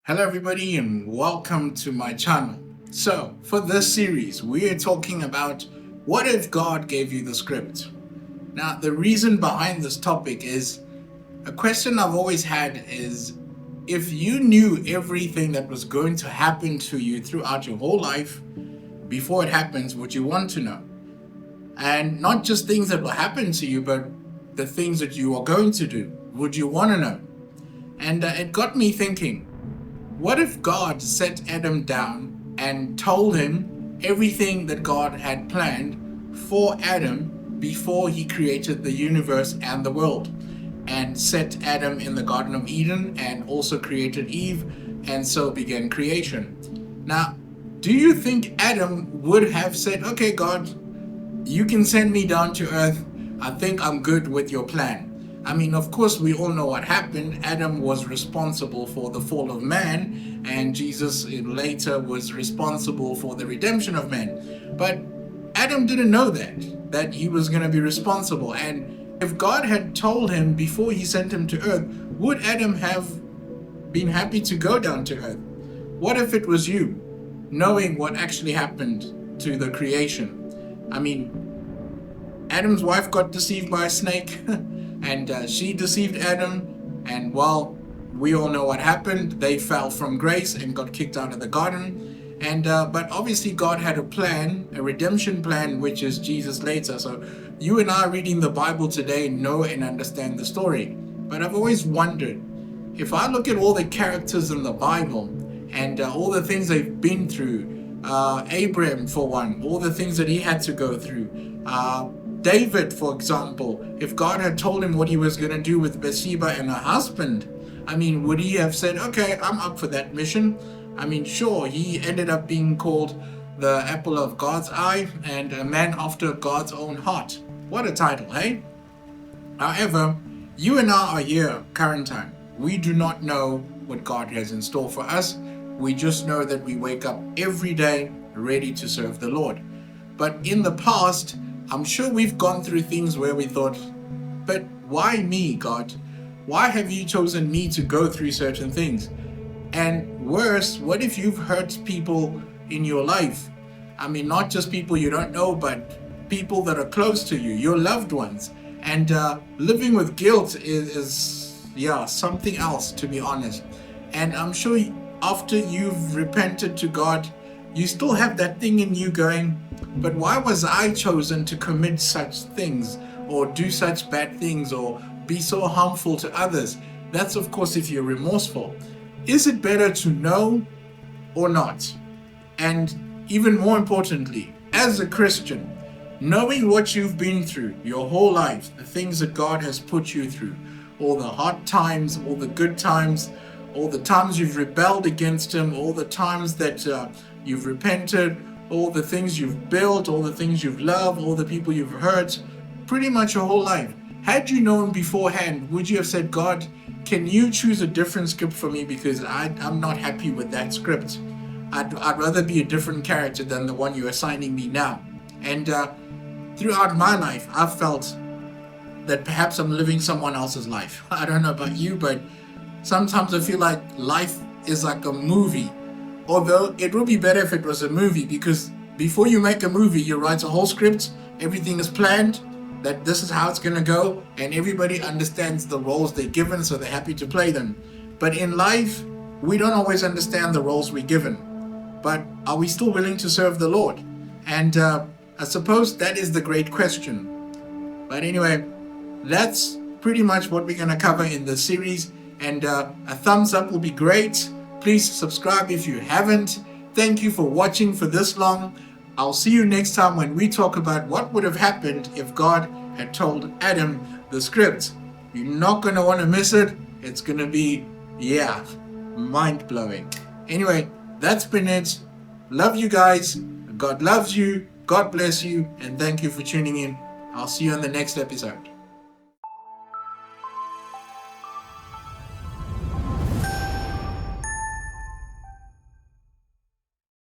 Hello, everybody, and welcome to my channel. So, for this series, we are talking about what if God gave you the script? Now, the reason behind this topic is a question I've always had is if you knew everything that was going to happen to you throughout your whole life before it happens, would you want to know? And not just things that will happen to you, but the things that you are going to do. Would you want to know? And it got me thinking. What if God set Adam down and told him everything that God had planned for Adam before he created the universe and the world, and set Adam in the Garden of Eden and also created Eve, and so began creation? Now, do you think Adam would have said, okay, God, you can send me down to earth. I think I'm good with your plan? I mean, of course, we all know what happened. Adam was responsible for the fall of man, and Jesus later was responsible for the redemption of man. But Adam didn't know that he was going to be responsible. And if God had told him before he sent him to earth, would Adam have been happy to go down to earth? What if it was you, knowing what actually happened to the creation? I mean, Adam's wife got deceived by a snake. And she deceived Adam, and well, we all know what happened. They fell from grace and got kicked out of the garden. And but obviously God had a plan, a redemption plan, which is Jesus later. So you and I reading the Bible today know and understand the story. But I've always wondered, if I look at all the characters in the Bible and all the things they've been through, Abraham for one, all the things that he had to go through, David, for example, if God had told him what he was going to do with Bathsheba and her husband, I mean, would he have said, okay, I'm up for that mission? I mean, sure, he ended up being called the apple of God's eye and a man after God's own heart. What a title, hey? However, you and I are here, current time. We do not know what God has in store for us. We just know that we wake up every day ready to serve the Lord. But in the past, I'm sure we've gone through things where we thought, but why me, God? Why have you chosen me to go through certain things? And worse, what if you've hurt people in your life? I mean, not just people you don't know, but people that are close to you, your loved ones. And living with guilt is something else, to be honest. And I'm sure after you've repented to God, you still have that thing in you going, but why was I chosen to commit such things or do such bad things or be so harmful to others? That's, of course, if you're remorseful. Is it better to know or not? And even more importantly, as a Christian, knowing what you've been through your whole life, the things that God has put you through, all the hard times, all the good times, all the times you've rebelled against Him, all the times that you've repented, all the things you've built, all the things you've loved, all the people you've hurt, pretty much your whole life. Had you known beforehand, would you have said, God, can you choose a different script for me because I'm not happy with that script? I'd rather be a different character than the one you're assigning me now. And throughout my life, I've felt that perhaps I'm living someone else's life. I don't know about you, but sometimes I feel like life is like a movie. Although it would be better if it was a movie, because before you make a movie, you write a whole script, everything is planned, that this is how it's going to go, and everybody understands the roles they're given, so they're happy to play them. But in life, we don't always understand the roles we're given. But are we still willing to serve the Lord? And I suppose that is the great question. But anyway, that's pretty much what we're going to cover in this series. And a thumbs up will be great. Please subscribe if you haven't. Thank you for watching for this long. I'll see you next time when we talk about what would have happened if God had told Adam the script. You're not going to want to miss it. It's going to be, mind-blowing. Anyway, that's been it. Love you guys. God loves you. God bless you. And thank you for tuning in. I'll see you on the next episode.